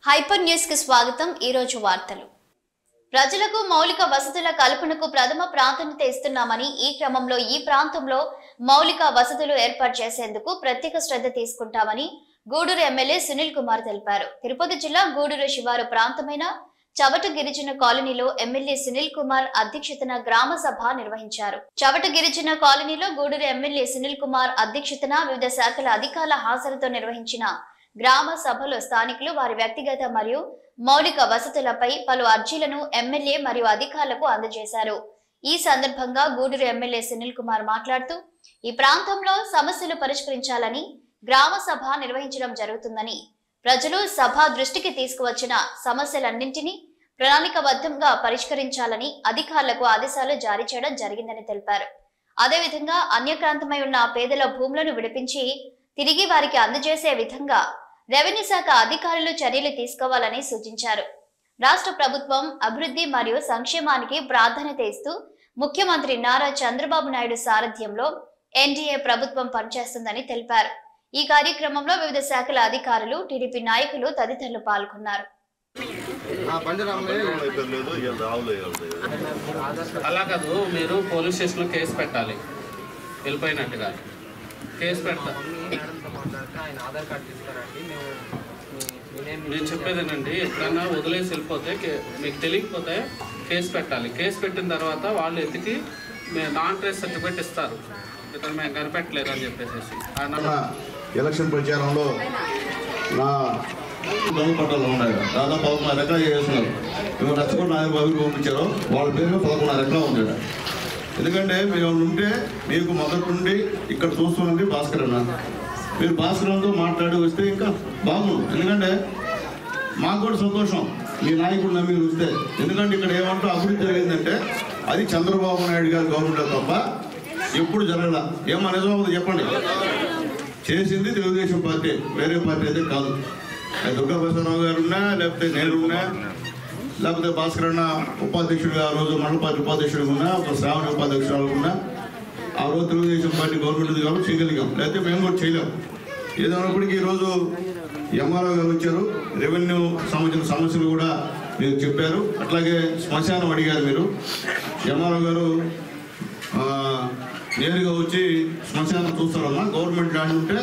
Hyper news కి స్వాగతం। ఈ రోజు వార్తలు। ప్రజలకు మౌలిక వసతుల కల్పనకు ప్రథమ ప్రాధాన్యత ఇస్తున్నామని ఈ క్రమంలో ఈ ప్రాంతంలో మౌలిక వసతులు ఏర్పాటు చేసేందుకు ప్రత్యేక శ్రద్ధ తీసుకుంటామని గూడూరు ఎమ్మెల్యే సునీల్ కుమార్ తెలిపారు। తిరుపతి జిల్లా గూడూరు శివారు ప్రాంతమైన చవట గిరిజన కాలనీలో ఎమ్మెల్యే సునీల్ కుమార్ అధ్యక్షతన గ్రామ సభ నిర్వహించారు। చవట గిరిజన కాలనీలో గూడూరు ఎమ్మెల్యే సునీల్ కుమార్ అధ్యక్షతన వివిధ శాఖల అధికారుల హాజరుతో నిర్వహించిన గ్రామ సభలో స్థానికులు వారి వ్యక్తిగత మరియు మౌలిక వసతులపై పలు అర్జీలను ఎమ్మెల్యే మరియు అధికారులకు అందజేశారు। ఈ సందర్భంగా గూడూరు ఎమ్మెల్యే సునీల్ కుమార్ మాట్లాడుతూ ఈ ప్రాంతంలో సమస్యలు పరిష్కరించాలని గ్రామ సభ నిర్వహించడం జరుగుతుందని, ప్రజలు సభ దృష్టికి తీసుకువచ్చిన సమస్యలన్నింటినీ ప్రణాళికాబద్ధంగా పరిష్కరించాలని అధికారులకు ఆదేశాలు జారీ చేయడం జరిగిందని తెలిపారు। అదేవిధంగా అన్యక్రాంతమై ఉన్న పేదల భూములను విడిపించి తిరిగి వారికి అందజేసే విధంగా రెవెన్యూ శాఖ అధికారులు చర్యలు తీసుకోవాలని సూచించారు। రాష్ట్ర ప్రభుత్వం అభివృద్ధి మరియు సంక్షేమానికి ప్రాధాన్యత ఇస్తూ ముఖ్యమంత్రి నారా చంద్రబాబు నాయుడు సారథ్యంలో ఎన్డీఏ ప్రభుత్వం పనిచేస్తుందని తెలిపారు। ఈ కార్యక్రమంలో వివిధ శాఖల అధికారులు, టీడీపీ నాయకులు తదితరులు పాల్గొన్నారు। అలా కాదు, మీరు పోలీస్ స్టేషన్లో కేసు పెట్టాలి, వెళ్ళిపోయినట్టుగా కేసు పెడతారు। నేను చెప్పేదేనండి, ఎప్పుడన్నా వదిలేసి వెళ్ళిపోతే మీకు తెలియకపోతే కేసు పెట్టాలి। కేసు పెట్టిన తర్వాత వాళ్ళు ఎతికి నాన్ ట్రేస్ సర్టిఫికేట్ ఇస్తారు, ఇతను మేము కనిపెట్టలేదు అని చెప్పేసి। ఎలక్షన్ ప్రచారంలో నా పట్టాలు ఉన్నాయి, దాదాపు 11.5 ఎకరాలు చేస్తున్నారు। మేము నచ్చకుండా నాయకులు పంపించారు, వాళ్ళ పేరు 11.5 ఎకరాలు ఉంది। ఎందుకంటే మీరు ఉంటే మీకు మొదటి నుండి ఇక్కడ చూస్తున్నది భాస్కర్ అన్న, మీరు భాస్కర్ అన్నతో మాట్లాడి వస్తే ఇంకా బాగుండు। ఎందుకంటే మాకు కూడా సంతోషం మీ నాయకుడు నమ్మి వస్తే, ఎందుకంటే ఇక్కడ ఏమంటూ అభివృద్ధి జరిగిందంటే అది చంద్రబాబు నాయుడు గారి గవర్నమెంట్ తప్ప ఎప్పుడు జరగల। ఏమో నిజమో చెప్పండి, చేసింది తెలుగుదేశం పార్టీ, వేరే పార్టీ అయితే కాదు। దుర్గా ప్రసాదరావు గారు ఉన్నా, లేకపోతే నేను ఉన్నా, లేకపోతే భాస్కర్ అన్న ఉపాధ్యక్షుడిగా ఆ రోజు మండల పార్టీ ఉపాధ్యక్షుడిగా ఉన్నా, శ్రావణ ఉపాధ్యక్షురాలు ఉన్నా, ఆ రోజు తెలుగుదేశం పార్టీ గవర్నమెంట్ కాబట్టి చేయగలిగాం, లేకపోతే మేము కూడా చేయలేం। ఏదైనప్పటికీ ఈరోజు ఎంఆర్ఓ గారు వచ్చారు, రెవెన్యూ సంబంధించిన సమస్యలు కూడా మీరు చెప్పారు, అట్లాగే శ్మశానం అడిగారు మీరు। ఎంఆర్ఓ గారు నేరుగా వచ్చి శ్మశానం చూస్తారమ్మా, గవర్నమెంట్ ల్యాండ్ ఉంటే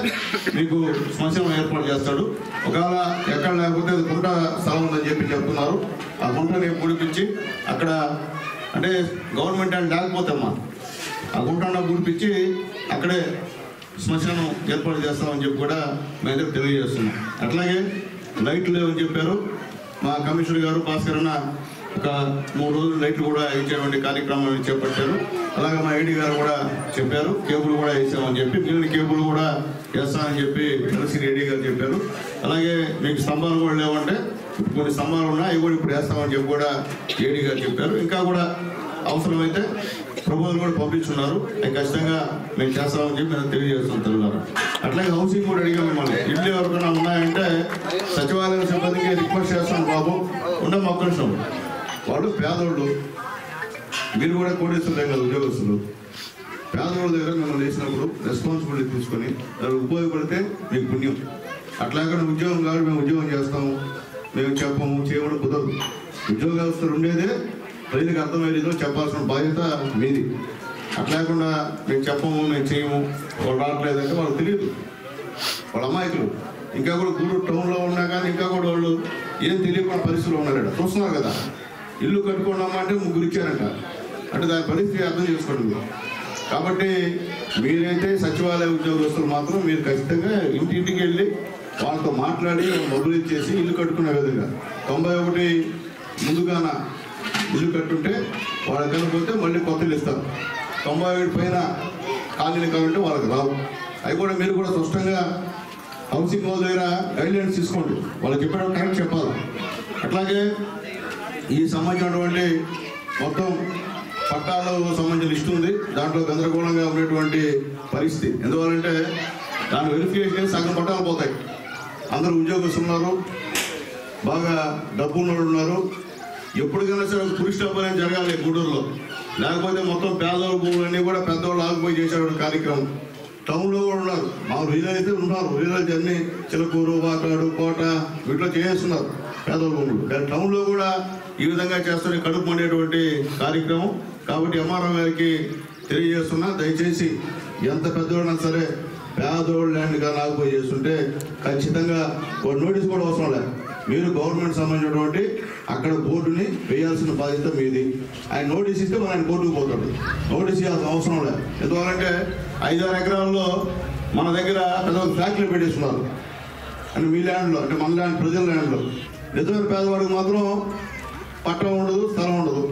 మీకు శ్మశానం ఏర్పాటు చేస్తాడు, ఒకవేళ ఎక్కడ లేకపోతే అది గుంట స్థలం ఉందని చెప్పి చెప్తున్నారు, ఆ గుంటని గుడిపించి అక్కడ అంటే గవర్నమెంట్ ల్యాండ్ లేకపోతే అమ్మా ఆ గుంట గుడిపించి అక్కడే శ్మశానం ఏర్పాటు చేస్తామని చెప్పి కూడా మేము తెలియజేస్తున్నాం। అట్లాగే లైట్లు లేవని చెప్పారు మా కమిషనర్ గారు, భాస్కర్ అన్న ఒక 3 రోజులు లైట్లు కూడా ఇచ్చేటువంటి కార్యక్రమాన్ని చేపట్టారు। అలాగే మా ఐడి గారు కూడా చెప్పారు, కేబుల్ కూడా వేసామని చెప్పి, మిగిలిన కేబుల్ కూడా వేస్తామని చెప్పి ఎల్సీ రెడ్డి గారు చెప్పారు। అలాగే మీకు స్తంభాలు కూడా లేవంటే కొన్ని స్తంభాలు ఉన్నాయి, అవి కూడా ఇప్పుడు వేస్తామని చెప్పి కూడా ఏడీ గారు చెప్పారు। ఇంకా కూడా అవసరమైతే ప్రపోజల్ కూడా పంపించున్నారు, అవి ఖచ్చితంగా మేము చేస్తామని చెప్పి మేము తెలియజేస్తున్నాం। అట్లాగే హౌసింగ్ కూడా అడిగాం మిమ్మల్ని, ఇల్లు ఎవరికైనా ఉన్నాయంటే సచివాలయం సిబ్బందికి రిక్వెస్ట్ చేస్తాను బాబు ఉండే మొక్కలు, వాళ్ళు పేదోళ్ళు, మీరు కూడా కోటేశ్వరులే కదా ఉద్యోగస్తులు, పేదవాళ్ళ దగ్గర మిమ్మల్ని వేసినప్పుడు రెస్పాన్సిబిలిటీ తీసుకొని దానికి ఉపయోగపడితే మీకు పుణ్యం। అట్లాగే ఉద్యోగం కాదు మేము ఉద్యోగం చేస్తాము, మేము చెప్పము, చేయడం కుదరదు। ఉద్యోగస్తులు ఉండేదే ప్రజలకు అర్థమయ్యేదో చెప్పాల్సిన బాధ్యత మీది। అట్లాగకుండా మేము చెప్పము, మేము చేయము, వాళ్ళు రావట్లేదంటే వాళ్ళకి తెలియదు, వాళ్ళ అమాయకులు। ఇంకా కూడా గూడూరు టౌన్లో ఉన్నా కానీ ఇంకా కూడా వాళ్ళు ఏం తెలియకుండా పరిస్థితుల్లో ఉన్నారట, చూస్తున్నారు కదా। ఇల్లు కట్టుకోవడమా అంటే 3 ఇచ్చారంట, అంటే దాని పరిస్థితి అర్థం చేసుకోండి। కాబట్టి మీరైతే సచివాలయ ఉద్యోగస్తులు మాత్రం మీరు ఖచ్చితంగా ఇంటింటికి వెళ్ళి వాళ్ళతో మాట్లాడి మొదలు ఇచ్చేసి ఇల్లు కట్టుకునే విధంగా 91 ముందుగాన ఇల్లు కట్టుంటే వాళ్ళకి కనుకపోతే మళ్ళీ కొత్త ఇల్లు ఇస్తారు, 97 పైన ఖాళీలు కాబట్టి వాళ్ళకి రావు। అవి కూడా మీరు కూడా స్పష్టంగా హౌసింగ్ వాళ్ళ దగ్గర గైడ్లైన్స్ తీసుకోండి, వాళ్ళకి చెప్పడం కరెక్ట్ చెప్పాలి। అట్లాగే ఈ సంబంధించినటువంటి మొత్తం పట్టాలకు సంబంధించిన లిస్ట్ ఉంది, దాంట్లో గందరగోళంగా ఉన్నటువంటి పరిస్థితి। ఎందువల్లంటే దాని వెరిఫికేషన్ సగం పట్టాలు పోతాయి, అందరూ ఉద్యోగస్తులు ఉన్నారు, బాగా డబ్బు ఉన్నోళ్ళు ఉన్నారు, ఎప్పటికైనా సరే పురుష డబ్బులు జరగాలి గూడూరులో, లేకపోతే మొత్తం పేదవాళ్ళ భూములన్నీ కూడా పెద్దవాళ్ళు ఆగిపోయి చేసేటువంటి కార్యక్రమం। టౌన్లో కూడా ఉన్నారు, మా విలేజ్ అయితే ఉన్నారు, విలేజ్ అన్ని చిలకూరు, వాకాడు, కోట వీటిలో చేస్తున్నారు। పేదల భూములు. కానీ టౌన్లో కూడా ఈ విధంగా చేస్తున్న కడుపు మండేటువంటి కార్యక్రమం. కాబట్టి ఎంఆర్ఓ గారికి తెలియజేస్తున్నా, దయచేసి ఎంత పెద్దవాళ్ళైనా సరే పేదోళ్ళ ల్యాండ్గా నాకుపోయి చేస్తుంటే ఖచ్చితంగా ఒక నోటీస్ కూడా అవసరం లేదు. మీరు గవర్నమెంట్ సంబంధించినటువంటి అక్కడ బోర్డుని వేయాల్సిన బాధ్యత మీది. ఆయన నోటీస్ ఇస్తే మన ఆయన కోర్టుకు పోతాడు. నోటీస్ ఇవ్వాల్సిన అవసరం లేదు. ఎందువల్లంటే 5-6 ఎకరాల్లో మన దగ్గర పెద్ద ఫ్యాక్టరీ పెట్టేస్తున్నారు అంటే మీ ల్యాండ్లో, అంటే మన ల్యాండ్, ప్రజల ల్యాండ్లో. నిజమైన పేదవాడికి మాత్రం పట్టం ఉండదు, స్థలం ఉండదు.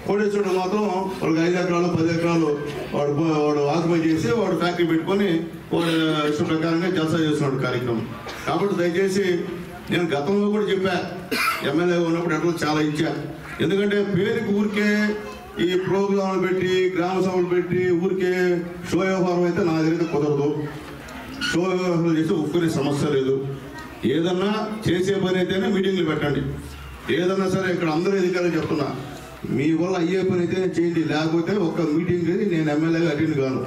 కోటేశ్వరుడు మాత్రం వాళ్ళకి 5 ఎకరాలు 10 ఎకరాలు వాడు ఆక్యుపై చేసి వాడు ఫ్యాక్టరీ పెట్టుకొని వాడు ఇష్టం ప్రకారంగా జల్సా చేస్తున్నాడు కార్యక్రమం. కాబట్టి దయచేసి నేను గతంలో కూడా చెప్పా, ఎమ్మెల్యే ఉన్నప్పుడు ఎట్లా చాలా ఇచ్చా. ఎందుకంటే పేరుకి ఊరికే ఈ ప్రోగ్రాంలు పెట్టి గ్రామ సభలు పెట్టి ఊరికే షో వ్యవహారం అయితే నా దగ్గర కుదరదు. షో వ్యవహారం చేసి ఒక్కరి సమస్య లేదు. ఏదన్నా చేసే పని అయితేనే మీటింగ్లు పెట్టండి. ఏదన్నా సరే ఇక్కడ అందరూ అధికారులు చెప్తున్నా, మీ వల్ల అయ్యే పని అయితే చేయండి. లేకపోతే ఒక్క మీటింగ్ నేను ఎమ్మెల్యేగా అటెండ్ కాను,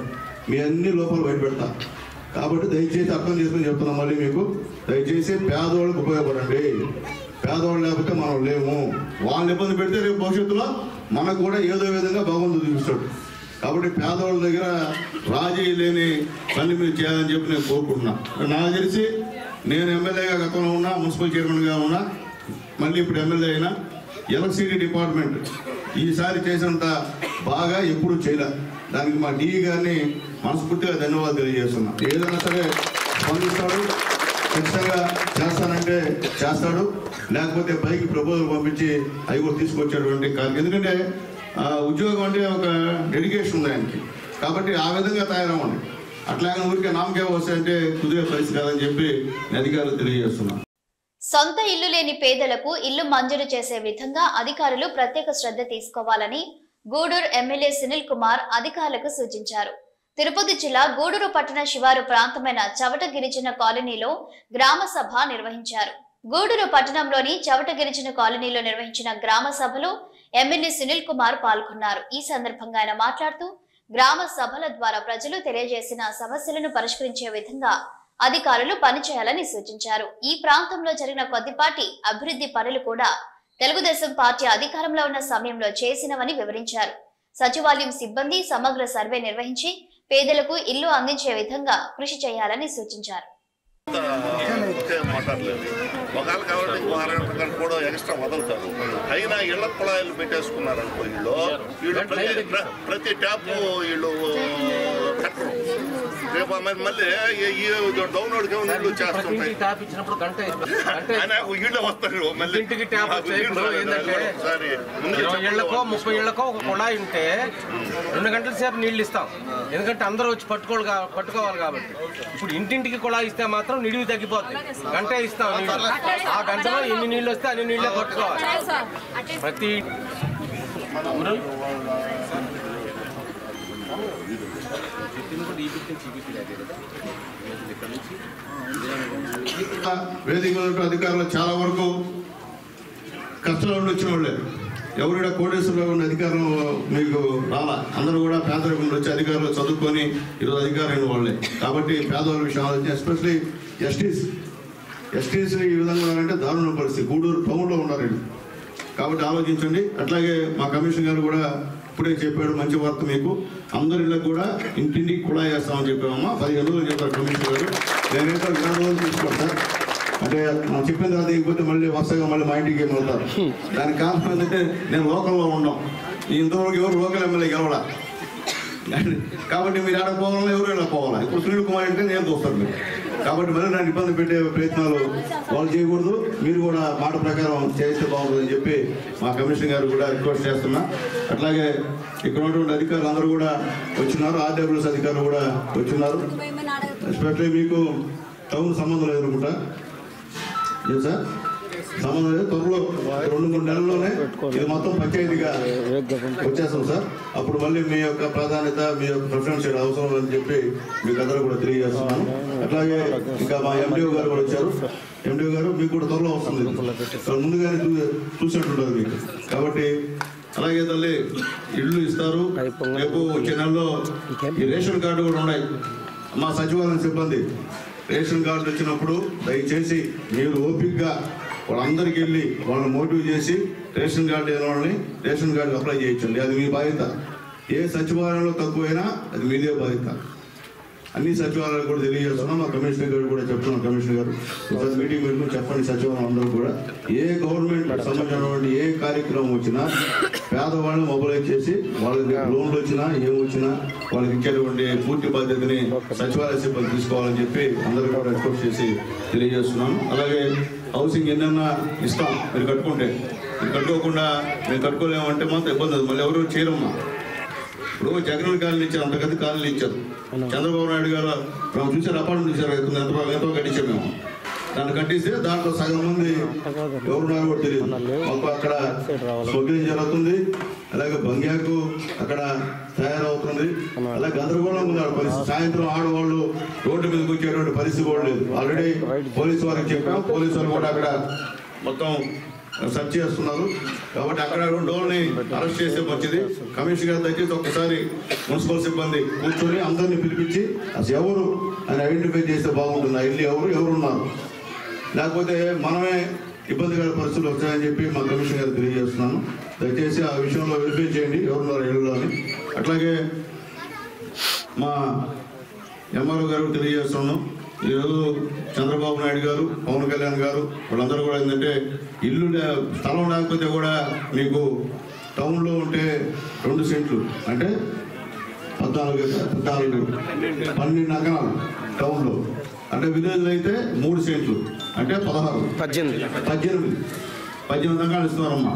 మీ అన్ని లోపాలు బయట పెడతా. కాబట్టి దయచేసి అర్థం చేసుకుని చెప్తున్నా మళ్ళీ మీకు, దయచేసి పేదవాళ్ళకి ఉపయోగపడండి. పేదవాళ్ళు లేకపోతే మనం లేము. వాళ్ళని ఇబ్బంది పెడితే రేపు భవిష్యత్తులో మనకు కూడా ఏదో విధంగా భగవంతుడు చూపిస్తాడు. కాబట్టి పేదవాళ్ళ దగ్గర రాజీ లేని పని మీరు చేయాలని చెప్పి నేను కోరుకుంటున్నా. నాకు తెలిసి నేను ఎమ్మెల్యేగా గతంలో ఉన్నా, మున్సిపల్ చైర్మన్గా ఉన్నా, మళ్ళీ ఇప్పుడు ఎమ్మెల్యే అయినా ఎలక్ట్రిసిటీ డిపార్ట్మెంట్ ఈసారి చేసినంత బాగా ఎప్పుడూ చేయలే. దానికి మా డిఈ గారిని మనస్ఫూర్తిగా ధన్యవాదాలు తెలియజేస్తున్నా. ఏదైనా సరే స్పందిస్తాడు, ఖచ్చితంగా చేస్తానంటే చేస్తాడు, లేకపోతే పైకి ప్రపోజల్ పంపించి అవి కూడా తీసుకొచ్చేటువంటి కార్యం. ఎందుకంటే ఉద్యోగం అంటే ఒక డెడికేషన్ ఉంది ఆయనకి. కాబట్టి ఆ విధంగా తయారవ్వండి. అట్లాగే ఊరికే నామకే వస్తాయంటే కుదిరే పరిస్థితి కాదని చెప్పి అధికారులు తెలియజేస్తున్నాను. సొంత ఇల్లు లేని పేదలకు ఇల్లు మంజూరు చేసే విధంగా అధికారులు ప్రత్యేక శ్రద్ధ తీసుకోవాలని గూడూరు ఎమ్మెల్యే సునీల్ కుమార్ అధికారులకు సూచించారు. తిరుపతి జిల్లా గూడూరు పట్టణ శివారు ప్రాంతమైన చవట గిరిజన కాలనీలో గ్రామ సభ నిర్వహించారు. గూడూరు పట్టణంలోని చవట గిరిజన కాలనీలో నిర్వహించిన గ్రామ సభలో ఎమ్మెల్యే సునీల్ కుమార్ పాల్గొన్నారు. ఈ సందర్భంగా ఆయన మాట్లాడుతూ గ్రామ సభల ద్వారా ప్రజలు తెలియజేసిన సమస్యలను పరిష్కరించే విధంగా అధికారులు పనిచేయాలని సూచించారు. ఈ ప్రాంతంలో జరిగిన కొద్దిపాటి అభివృద్ధి పనులు కూడా తెలుగుదేశం పార్టీ అధికారంలో ఉన్న సమయంలో చేసినవని వివరించారు. సచివాలయం సిబ్బంది సమగ్ర సర్వే నిర్వహించి పేదలకు ఇల్లు అందించే విధంగా కృషి చేయాలని సూచించారు. మాట్లాడలేదు ఒకవేళ కావాలంటే ఇంకో 6 గంటలు కూడా ఎక్స్ట్రా వదులుతారు. అయినా ఇళ్ల కుళాయిలు పెట్టేసుకున్నారు అనుకో, వీళ్ళు ప్రతి ట్యాప్ వీళ్ళు కట్టరు. రేపు మళ్ళీ డౌన్లోడ్ నీళ్ళు చేస్తుంటాయి. ఇళ్ళు వస్తారు మళ్ళీ. ఇళ్లకో 30 ఇళ్లకో ఒక కుళాయి ఉంటే 2 గంటల సేపు నీళ్ళు ఇస్తాం. ఎందుకంటే అందరూ వచ్చి పట్టుకోవాలి కాబట్టి. ఇప్పుడు ఇంటింటికి కుళాయి ఇస్తే మాత్రం నిడివి తగ్గిపోతుంది. గంట ఇస్తాం నీళ్ళు. ఆ గంటలో ఎన్ని నీళ్ళు వస్తే అన్ని నీళ్ళే పట్టుకోవాలి. ప్రతి వేదిక అధికారులు చాలా వరకు కష్టాల నుండి వచ్చిన వాళ్ళే. ఎవరు కోటేశ్వరరావు ఉన్న అధికారం మీకు రాలా. అందరూ కూడా పేదరికం వచ్చి అధికారులు చదువుకొని ఈరోజు అధికారైన వాళ్ళే. కాబట్టి పేదవాళ్ళ విషయం ఆలోచన, ఎస్పెషలీ ఎస్టీస్ ఈ విధంగా ఉన్నారంటే దారుణ పరిస్థితి. గూడూరు టౌన్లో ఉన్నారు. కాబట్టి ఆలోచించండి. అట్లాగే మా కమిషనర్ గారు కూడా ఇప్పుడే చెప్పాడు మంచి వార్త మీకు. అందరిళ్ళకి కూడా ఇంటింటికి కుళాయి వేస్తామని చెప్పామమ్మా. 15 రోజులు చెప్పారు కమిషనర్ గారు. నేనైతే 2 రోజులు తీసుకోండి సార్. అంటే మనం చెప్పిన తర్వాత దిగిపోతే మళ్ళీ వరుసగా మళ్ళీ మా ఇంటికి వెళ్తారు. దానికి కారణం ఏంటంటే నేను లోకల్లో ఉన్నాం. ఇంతవరకు ఎవరు లోకల్ ఎమ్మెల్యే గెలవడా. కాబట్టి మీరు ఆడ పోవాలా, ఎవరు ఇలా పోవాలా. ఇప్పుడు సునీల్ కుమార్ అంటే నేను చూస్తాను మీరు. కాబట్టి మళ్ళీ నన్ను ఇబ్బంది పెట్టే ప్రయత్నాలు వాళ్ళు చేయకూడదు. మీరు కూడా మాట ప్రకారం చేస్తే బాగుంటుందని చెప్పి మా కమిషనర్ గారు కూడా రిక్వెస్ట్ చేస్తున్నా. అట్లాగే ఇక్కడ ఉన్నటువంటి అధికారులు అందరూ కూడా వచ్చినారు. ఆర్డబ్ల్యూఎస్ అధికారులు కూడా వచ్చినారు. ఎస్పెషల్లీ మీకు టౌన్ సంబంధం లేదు అనుకుంటా సార్. సంబంధం లేదు. త్వరలో 2-3 నెలల్లోనే ఇది మొత్తం పంచాయతీగా వచ్చేస్తాం సార్. అప్పుడు మళ్ళీ మీ యొక్క ప్రాధాన్యత, మీ యొక్క ప్రిఫరెన్స్ అవసరం అని చెప్పి మీకు అందరూ కూడా తెలియజేస్తున్నాను. అట్లాగే ఇంకా మా ఎండిఓ గారు కూడా వచ్చారు. ఎండిఓ గారు మీకు కూడా త్వరలో వస్తుంది. ముందుగానే చూసినట్టుంటుంది మీకు. కాబట్టి అలాగే తల్లి ఇళ్ళు ఇస్తారు. రేపు వచ్చే నెలలో ఈ రేషన్ కార్డు కూడా ఉన్నాయి. మా సచివాలయం సిబ్బంది రేషన్ కార్డు వచ్చినప్పుడు దయచేసి మీరు ఓపికగా వాళ్ళందరికీ వెళ్ళి వాళ్ళని మోటివేట్ చేసి రేషన్ కార్డు లేని వాళ్ళని రేషన్ కార్డు అప్లై చేయించండి. అది మీ బాధ్యత. ఏ సచివాలయంలో తక్కువైనా అది మీదే బాధ్యత. అన్ని సచివాలయాలు కూడా తెలియజేస్తున్నాం. మా కమిషనర్ గారు కూడా చెప్తున్నాం. కమిషనర్ గారు ఒకసారి మీటింగ్ పెట్టుకుని చెప్పండి సచివాలయం అందరూ కూడా ఏ గవర్నమెంట్ సంబంధించినటువంటి ఏ కార్యక్రమం వచ్చినా పేదవాళ్ళని మొబైలైజ్ చేసి వాళ్ళకి లోన్లు వచ్చినా ఏమొచ్చినా వాళ్ళకి ఇచ్చేటువంటి పూర్తి బాధ్యతని సచివాలయ సిబ్బంది తీసుకోవాలని చెప్పి అందరూ కూడా రిక్వెస్ట్ చేసి తెలియజేస్తున్నాను. అలాగే హౌసింగ్ ఎన్నన్నా ఇస్తాం మీరు కట్టుకుంటే. మీరు కట్టుకోకుండా మేము కట్టుకోలేమంటే మాత్రం ఇబ్బంది అది. మళ్ళీ ఎవరు చేయరమ్మా. ఇప్పుడు జగన్ కాలనీ ఇచ్చారు, అంతకంటే కాలనీ ఇచ్చారు. చంద్రబాబు నాయుడు గారు మేము చూసారు, అపార్ట్మెంట్ చూసారు, ఎంతో కట్టించాం మేము. దాన్ని కట్టిస్తే దాంట్లో సగం మంది ఎవరున్నారో కూడా తెలియదు. మాకు అక్కడ స్మగ్లింగ్ జరుగుతుంది, అలాగే బంగ్యాకు అక్కడ తయారవుతుంది, అలాగే గందరగోళం ఉన్నారు పరిస్థితి. సాయంత్రం ఆడవాళ్ళు రోడ్డు మీదకి వచ్చేటువంటి పరిస్థితి కూడా లేదు. ఆల్రెడీ పోలీసు వారికి చెప్పాం, పోలీసు వారు కూడా అక్కడ మొత్తం సెర్చ్ చేస్తున్నారు. కాబట్టి అక్కడ డోర్ని అరెస్ట్ చేసే మంచిది. కమిషనర్ గారు దయచేసి ఒక్కసారి మున్సిపల్ సిబ్బంది కూర్చొని అందరినీ పిలిపించి అసలు ఎవరు అని ఐడెంటిఫై చేస్తే బాగుంటుంది. ఆ ఇల్లు ఎవరున్నారు, లేకపోతే మనమే ఇబ్బందికర పరిస్థితులు వచ్చాయని చెప్పి మా కమిషనర్ గారు తెలియజేస్తున్నాను. దయచేసి ఆ విషయంలో వెరిఫై చేయండి ఎవరున్నారు ఇళ్ళలో అని. అట్లాగే మా ఎంఆర్ఓ గారు తెలియజేస్తున్నాను. ఈరోజు చంద్రబాబు నాయుడు గారు, పవన్ కళ్యాణ్ గారు వాళ్ళందరూ కూడా ఏంటంటే ఇల్లు స్థలం లేకపోతే కూడా మీకు టౌన్లో ఉంటే 2 సెంట్లు అంటే 12 ఎకరాలు టౌన్లో, అంటే విలేజ్లో అయితే 3 సెంట్లు అంటే 18 ఎకరాలు ఇస్తున్నారమ్మా.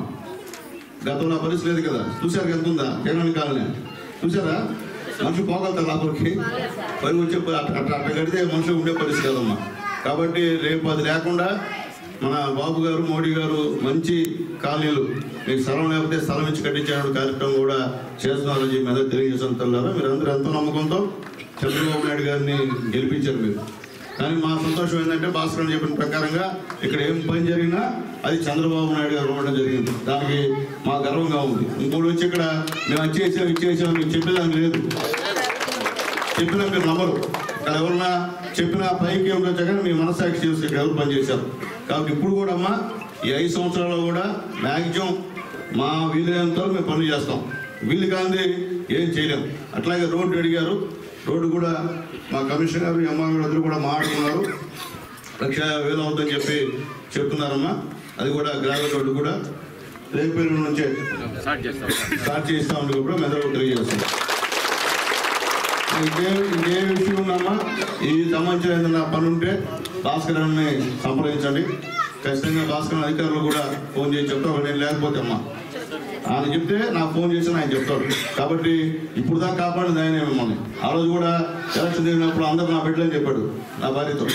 గతంలో పరిస్థితి లేదు కదా. చూసారు ఎంత ఉందా జగన్ కాలనీ? చూసారా? మనుషులు పోగలుగుతారు లోపలికి పని వచ్చే అట్లా కడితే మనుషులు ఉండే పరిస్థితి కదమ్మా. కాబట్టి రేపు అది లేకుండా మన బాబు గారు, మోడీ గారు మంచి కాలనీలు మీకు స్థలం లేకపోతే స్థలం ఇచ్చి కట్టించే కార్యక్రమం కూడా చేస్తున్నారని చెప్పి మీద తెలియజేస్తున్నారు. మీరు అందరూ ఎంతో నమ్మకంతో చంద్రబాబు నాయుడు గారిని గెలిపించారు మీరు. కానీ మా సంతోషం ఏంటంటే భాస్కర్ చెప్పిన ప్రకారంగా ఇక్కడ ఏం పని జరిగినా అది చంద్రబాబు నాయుడు గారు ఇవ్వడం జరిగింది. దానికి మా గర్వంగా ఉంది. ఇంకోటి వచ్చి ఇక్కడ మేము ఇచ్చేసాం మీకు చెప్పేదానికి లేదు. చెప్పినా మీరు నమ్మరు. ఇక్కడ ఎవరన్నా చెప్పినా పైకి ఏమిటో కానీ మీ మనస్సాక్షి చేసి ఇక్కడ ఎవరు పనిచేశారు. కాబట్టి ఇప్పుడు కూడా అమ్మా ఈ 5 సంవత్సరాల్లో కూడా మ్యాక్సిమం మా వీలైనంత మేము పనులు చేస్తాం. వీళ్ళు కాంది ఏం చేయలేం. అట్లాగే రోడ్డు అడిగారు. రోడ్డు కూడా మా కమిషనర్ గారు, ఎంఆర్ అందరూ కూడా మాట్లాడుకున్నారు. 1,50,000 అవుతుందని చెప్పి చెప్తున్నారమ్మా. అది కూడా గ్రావెల్ రోడ్డు కూడా రేపు నుంచే స్టార్ట్ చేస్తామని కూడా మెదడు తెలియజేస్తాం. ఇంకే విషయం ఉందమ్మా, ఈ సంబంధించిన ఏదైనా పని ఉంటే భాస్కర్ గారిని సంప్రదించండి. ఖచ్చితంగా భాస్కర్ అధికారులు కూడా ఫోన్ చేసి చెప్తారు. నేను లేకపోతే అమ్మా ఆయన చెప్తే నాకు ఫోన్ చేసి ఆయన చెప్తారు. కాబట్టి ఇప్పుడు దాకా కాపాడింది ఆయనే మిమ్మల్ని. ఆ రోజు కూడా ఎలక్షన్ జరిగినప్పుడు అందరూ నా బిడ్డలని చెప్పాడు నా భార్యతో.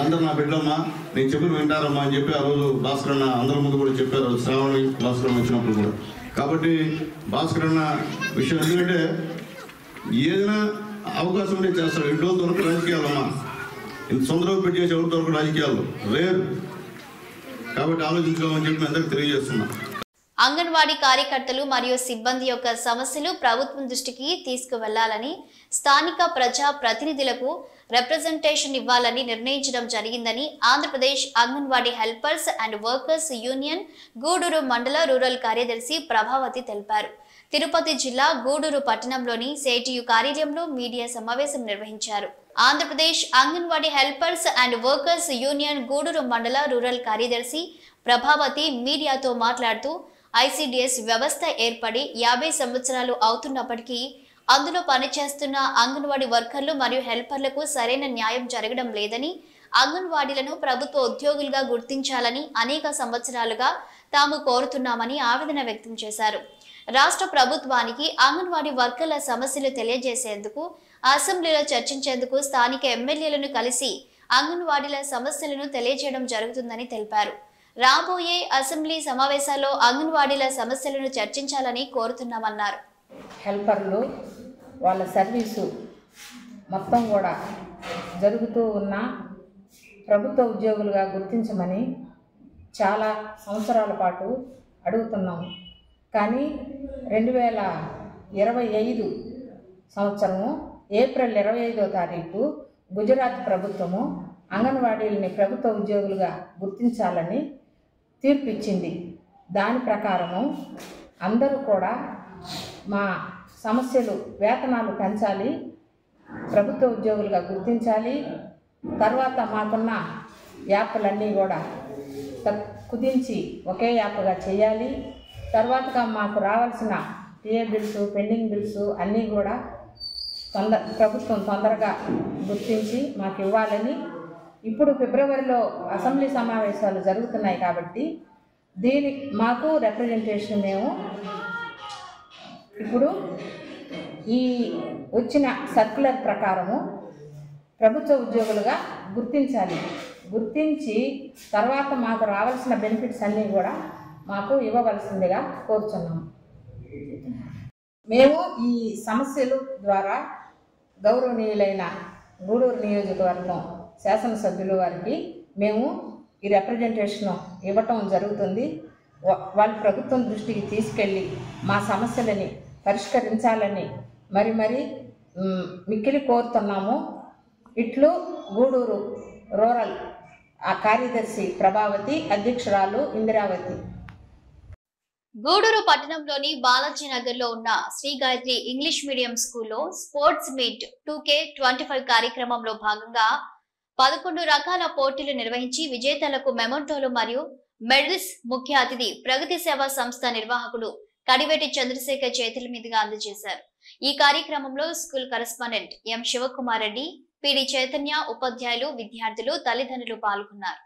అందరూ నా బిడ్డలమ్మా, నేను చెప్పిన వింటారమ్మా అని చెప్పి ఆ రోజు భాస్కర్ అన్న అందరి ముందు కూడా చెప్పారు. శ్రావణి భాస్కర్ వచ్చినప్పుడు కూడా. కాబట్టి భాస్కర్ అన్న విషయం ఎందుకంటే ఏదైనా అవకాశం ఉంటే చేస్తాడు. ఇంట్లో దొరకు రాజకీయాలమ్మా, ఇంత సొంతలో పెట్టేసి ఎవరి దొరకు రాజకీయాలు రేరు. కాబట్టి ఆలోచించుకోమని చెప్పి అందరికి తెలియజేస్తున్నా. అంగన్వాడీ కార్యకర్తలు మరియు సిబ్బంది యొక్క సమస్యలు ప్రభుత్వం దృష్టికి తీసుకువెళ్లాలని, స్థానిక ప్రజా ప్రతినిధులకు రిప్రజెంటేషన్ ఇవ్వాలని నిర్ణయించడం జరిగిందని Andhra Pradesh anganwadi helpers and workers union Gudur మండల రూరల్ కార్యదర్శి ప్రభావతి తెలిపారు. తిరుపతి జిల్లా గూడూరు పట్టణంలోని సేటియు కార్యాలయంలో మీడియా సమావేశం నిర్వహించారు. Andhra Pradesh anganwadi helpers and workers union Gudur మండల రూరల్ కార్యదర్శి ప్రభావతి మీడియాతో మాట్లాడుతూ ఐసిడిఎస్ వ్యవస్థ ఏర్పడి 50 సంవత్సరాలు అవుతున్నప్పటికీ అందులో పనిచేస్తున్న అంగన్వాడీ వర్కర్లు మరియు హెల్పర్లకు సరైన న్యాయం జరగడం లేదని, అంగన్వాడీలను ప్రభుత్వ ఉద్యోగులుగా గుర్తించాలని అనేక సంవత్సరాలుగా తాము కోరుతున్నామని ఆవేదన వ్యక్తం చేశారు. రాష్ట్ర ప్రభుత్వానికి అంగన్వాడీ వర్కర్ల సమస్యలు తెలియజేసేందుకు, అసెంబ్లీలో చర్చించేందుకు స్థానిక ఎమ్మెల్యేలను కలిసి అంగన్వాడీల సమస్యలను తెలియజేయడం జరుగుతుందని తెలిపారు. రాబోయే అసెంబ్లీ సమావేశాల్లో అంగన్వాడీల సమస్యలను చర్చించాలని కోరుతున్నామన్నారు. హెల్పర్లు వాళ్ళ సర్వీసు మొత్తం కూడా జరుగుతూ ఉన్న ప్రభుత్వ ఉద్యోగులుగా గుర్తించమని చాలా సంవత్సరాల పాటు అడుగుతున్నాము. కానీ 2025 సంవత్సరము ఏప్రిల్ 25వ తారీఖు గుజరాత్ ప్రభుత్వము అంగన్వాడీలని ప్రభుత్వ ఉద్యోగులుగా గుర్తించాలని తీర్పు ఇచ్చింది. దాని ప్రకారము అందరూ కూడా మా సమస్యలు, వేతనాలు పెంచాలి, ప్రభుత్వ ఉద్యోగులుగా గుర్తించాలి, తర్వాత మాకున్న యాప్లన్నీ కూడా కుదించి ఒకే యాప్గా చేయాలి, తర్వాతగా మాకు రావాల్సిన టీఏ బిల్స్, పెండింగ్ బిల్స్ అన్నీ కూడా ప్రభుత్వం తొందరగా గుర్తించి మాకు ఇవ్వాలని. ఇప్పుడు ఫిబ్రవరిలో అసెంబ్లీ సమావేశాలు జరుగుతున్నాయి కాబట్టి మాకు రిప్రజెంటేషన్ మేము ఇప్పుడు ఈ వచ్చిన సర్క్యులర్ ప్రకారము ప్రభుత్వ ఉద్యోగులుగా గుర్తించి తర్వాత మాకు రావాల్సిన బెనిఫిట్స్ అన్నీ కూడా మాకు ఇవ్వవలసిందిగా కోరుచున్నాము. మేము ఈ సమస్యల ద్వారా గౌరవనీయులైన గూడూరు నియోజకవర్గం శాసనసభ్యుల వారికి మేము ఈ రిప్రజెంటేషన్ ఇవ్వటం జరుగుతుంది. వాళ్ళ ప్రభుత్వం దృష్టికి తీసుకెళ్ళి మా సమస్యలని పరిష్కరించాలని మరి మిక్కిలి కోరుతున్నాము. ఇట్లు గూడూరు రూరల్ కార్యదర్శి ప్రభావతి, అధ్యక్షురాలు ఇందిరావతి. గూడూరు పట్టణంలోని బాలాజీ నగర్ లో ఉన్న శ్రీ గాయత్రి ఇంగ్లీష్ మీడియం స్కూల్లో స్పోర్ట్స్ మీట్ 2K25 కార్యక్రమంలో భాగంగా 11 రకాల పోటీలు నిర్వహించి విజేతలకు మెమోంటోలు మరియు మెడల్స్ ముఖ్య అతిథి ప్రగతి సేవా సంస్థ నిర్వాహకుడు కడివేటి చంద్రశేఖర్ చేతుల మీదుగా అందజేశారు. ఈ కార్యక్రమంలో స్కూల్ కరెస్పాండెంట్ ఎం శివకుమార్ రెడ్డి, పిడి చైతన్య, ఉపాధ్యాయులు, విద్యార్థులు, తల్లిదండ్రులు పాల్గొన్నారు.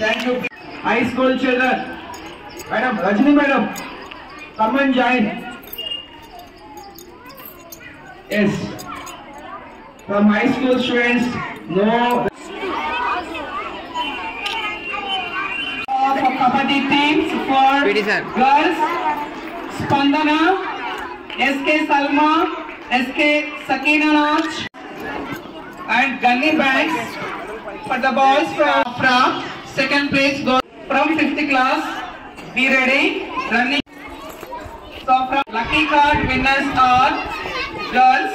Thank you. High school children. Madam, Rajini madam, come and join. Yes. From high school students, no. For Kabaddi teams for girls, Spandana, SK Salma, SK Sakina Naj, and Gunny bags. For the boys from second place goes from 5th class. Be ready. Running. So from lucky card winners are girls.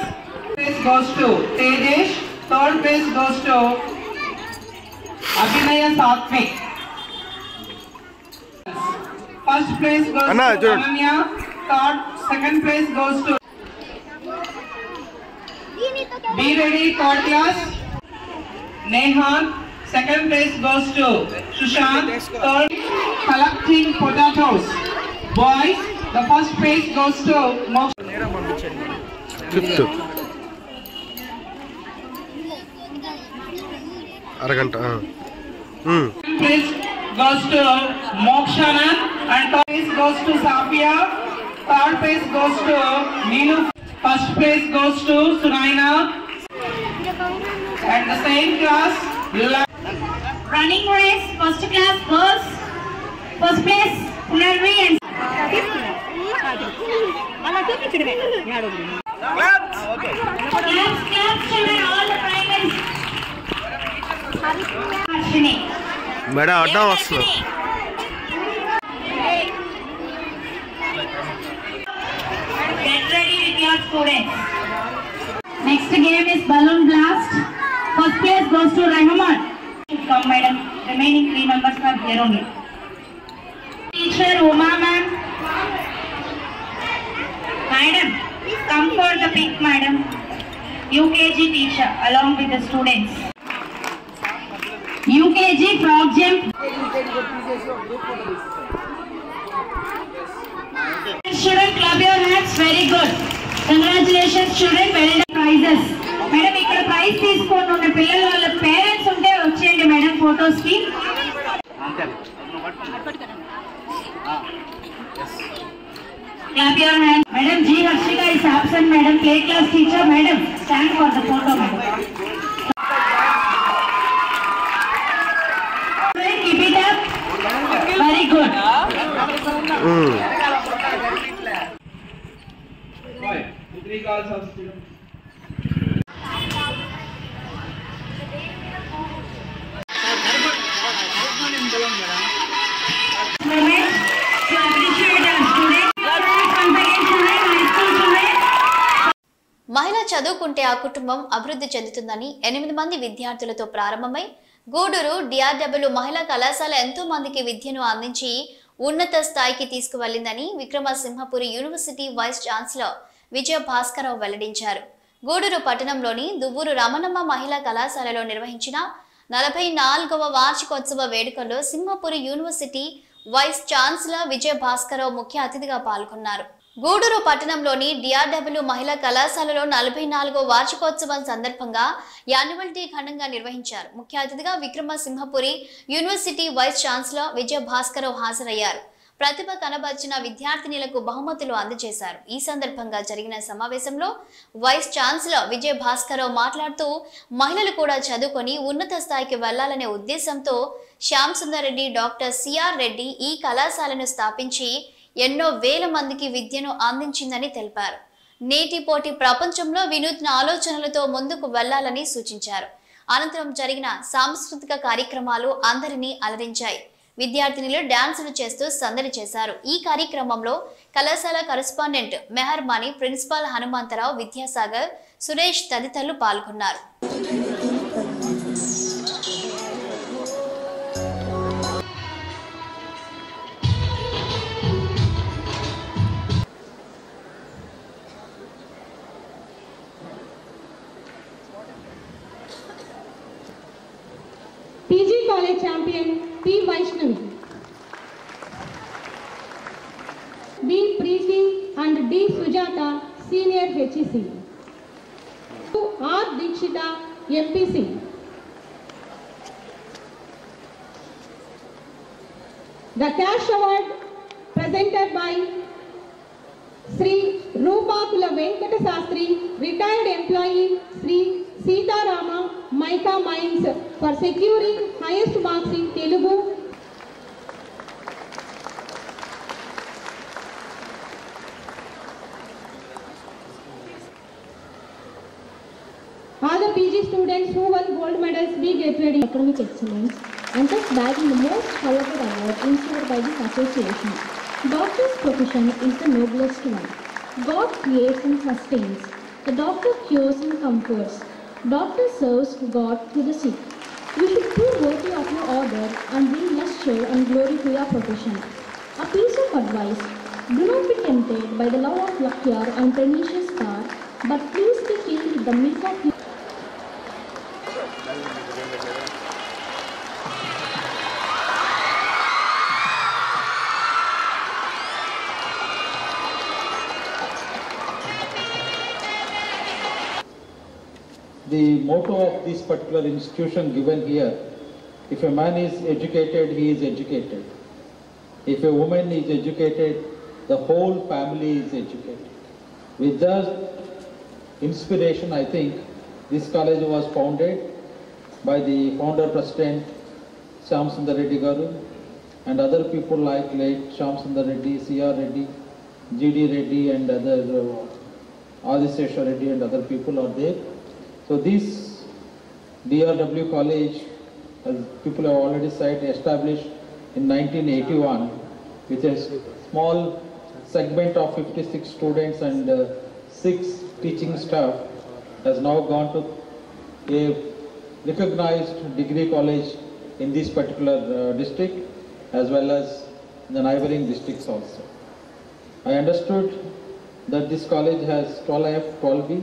Place goes to Tejesh. Third place goes to Abhinaya Satvik. First place goes to Ananya. Second place goes to. Be ready, third class. Nehan. Second place goes to Sushant. Third, collecting potatoes. Boys, the first place goes to Moksha. Fifth. Araganta. Second place goes to Mokshana and third place goes to Safia. Third place goes to Neelu. First place goes to Sunaina. And the same class. Running race, first class girls, first place Punarvi and claps children, all the primaries. Madam, adda vastu. Get ready with your students. Next game is balloon blast. First place goes to Rahman. Come, madam. Remaining 3 members are here only. Teacher Uma ma'am. Madam, come for the pic, madam. UKG teacher along with the students. UKG frog jump. Student, clap your hands. Very good. Congratulations, student. Well done. Prizes. Madam, ఇక్కడ praise తీసుకోండి ఉన్న పిల్లల వాళ్ళ parents ఉంటే వచ్చేయండి madam photos కి. Clap your hands. Madam, G Harshika is absent. Madam, play class teacher. Madam, stand for the photo. Madam. Keep it up. Very good. Three calls of students. మహిళ చదువుకుంటే ఆ కుటుంబం అభివృద్ధి చెందుతుందని 8 మంది విద్యార్థులతో ప్రారంభమై గూడూరు DRW మహిళా కళాశాల ఎంతో మందికి విద్యను అందించి ఉన్నత స్థాయికి తీసుకువెళ్లిందని విక్రమసింహపురి యూనివర్సిటీ వైస్ ఛాన్సలర్ విజయ భాస్కరరావు వెల్లడించారు. గూడూరు పట్టణంలోని దువ్వూరు రమణమ్మ మహిళా కళాశాలలో నిర్వహించిన 44వ వార్షికోత్సవ వేడుకల్లో సింహపురి యూనివర్సిటీ వైస్ ఛాన్సలర్ విజయ భాస్కరరావు ముఖ్య అతిథిగా పాల్గొన్నారు. గూడూరు పట్టణంలోని DRW మహిళా కళాశాలలో 44వ వార్షికోత్సవం సందర్భంగా యాన్యువల్ డే ఘనంగా నిర్వహించారు. ముఖ్య అతిథిగా విక్రమసింహపురి యూనివర్సిటీ వైస్ ఛాన్సలర్ విజయ భాస్కరరావు హాజరయ్యారు. ప్రతిభ కనబర్చిన విద్యార్థినులకు బహుమతులు అందజేశారు. ఈ సందర్భంగా జరిగిన సమావేశంలో వైస్ ఛాన్సలర్ విజయ భాస్కరరావు మాట్లాడుతూ మహిళలు కూడా చదువుకొని ఉన్నత స్థాయికి వెళ్లాలనే ఉద్దేశంతో శ్యామ్ సుందర్ రెడ్డి, డాక్టర్ సిఆర్ రెడ్డి ఈ కళాశాలను స్థాపించి ఎన్నో వేల మందికి విద్యను అందించిందని తెలిపారు. నేటి పోటీ ప్రపంచంలో వినూత్న ఆలోచనలతో ముందుకు వెళ్లాలని సూచించారు. అనంతరం జరిగిన సాంస్కృతిక కార్యక్రమాలు అందరినీ అలరించాయి. విద్యార్థినులు డాన్సులు చేస్తూ సందడి చేశారు. ఈ కార్యక్రమంలో కళాశాల కరెస్పాండెంట్ మెహర్మాని, ప్రిన్సిపాల్ హనుమంతరావు, విద్యాసాగర్, సురేష్ తదితరులు పాల్గొన్నారు. PG College champion P. Vaishnavi, B. Preeti and D. Sujata, senior HEC, R. Dikshita, MPC. The cash award presented by Sri Rupakula Venkata Sastri, retired employee Sri Sita Rama Maika Mines for securing highest marks in Telugu. All the PG students who won gold medals, be get ready. Academic excellence and thus bagging the most coveted award insured by this association. Doctor's profession is the noblest one. God creates and sustains. The doctor cures and comforts. Doctor serves God to the sick. You should prove worthy of your order and bring luster and glory to your profession. A piece of advice: do not be tempted by the love of luckier and pernicious star, but please be filled with the milk of your The motto of this particular institution given here, if a man is educated, he is educated. If a woman is educated, the whole family is educated. With that inspiration, I think, this college was founded by the founder president, Shyam Sundar Reddy Garu, and other people like late Shyam Sundar Reddy, C.R. Reddy, G.D. Reddy, and other Adisesha Reddy and other people are there. So this DRW college, as people have already said, established in 1981 with a small segment of 56 students and 6 teaching staff, has now gone to a recognized degree college in this particular district as well as the neighboring districts also. I understood that this college has 12F, 12B,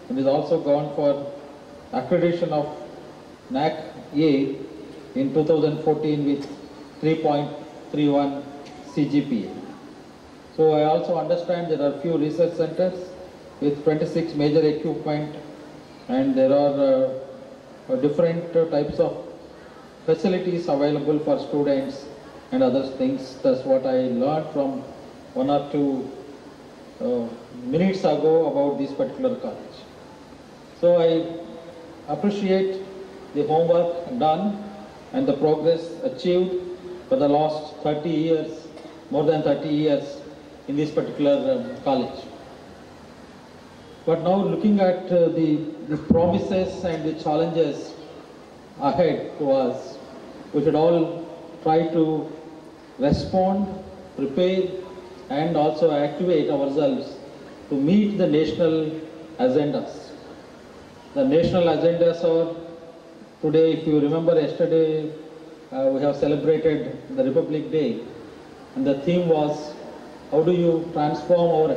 and is also gone for accreditation of NAC A in 2014 with 3.31 CGPA. So I also understand there are few research centers with 26 major equipment, and there are different types of facilities available for students and other things. That's what I learned from 1 or 2 minutes ago about this particular college. So I appreciate the homework done and the progress achieved for the last 30 years, more than 30 years in this particular college. But now looking at the promises and the challenges ahead to us, we should all try to respond, prepare, and also activate ourselves to meet the national agendas. The national agendas are today, if you remember yesterday, we have celebrated the Republic Day, and the theme was how do you transform our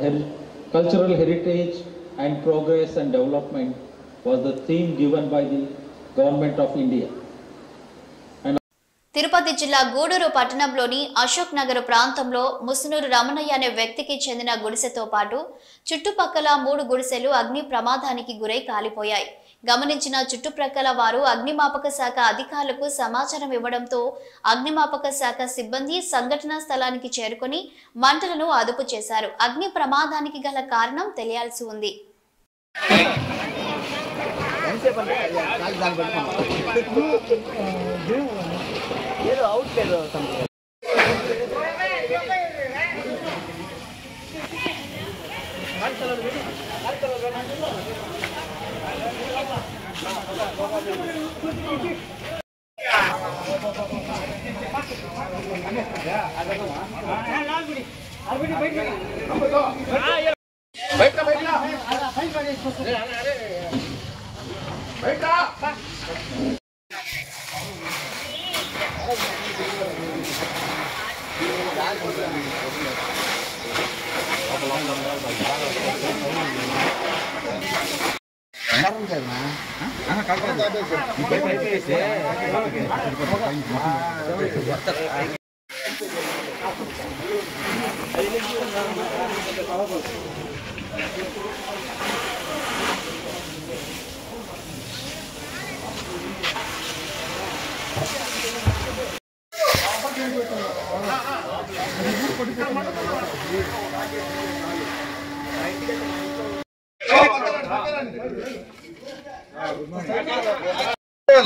cultural heritage and progress and development was the theme given by the Government of India. Tirupati జిల్లా గూడూరు పట్టణంలోని అశోక్ నగర్ ప్రాంతంలో ముసునూరు రమణయ్య అనే వ్యక్తికి చెందిన గుడిసెతో పాటు చుట్టుపక్కల 3 గుడిసెలు అగ్ని ప్రమాదానికి గురై కాలిపోయాయి. గమనించిన చుట్టుప్రక్కల వారు అగ్నిమాపక శాఖ అధికారులకు సమాచారం ఇవ్వడంతో అగ్నిమాపక శాఖ సిబ్బంది సంఘటనా స్థలానికి చేరుకొని మంటలను అదుపు చేశారు. అగ్ని ప్రమాదానికి గల కారణం తెలియాల్సి ఉంది.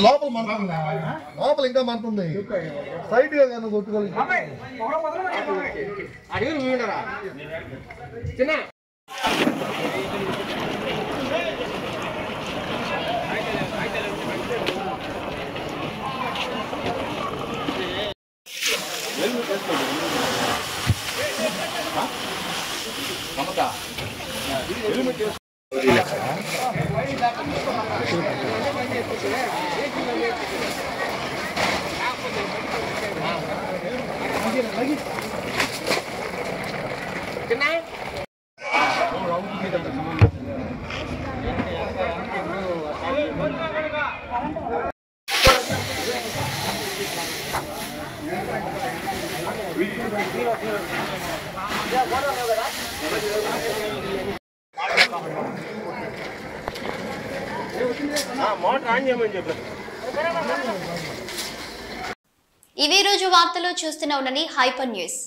లోపల మంటుంది, లోపల ఇంకా మంటుంది. సైడ్ గా కానీ కొట్టుకోవాలి. ఇవి రోజు వార్తలు చూస్తూనే ఉండండి హైపర్ న్యూస్.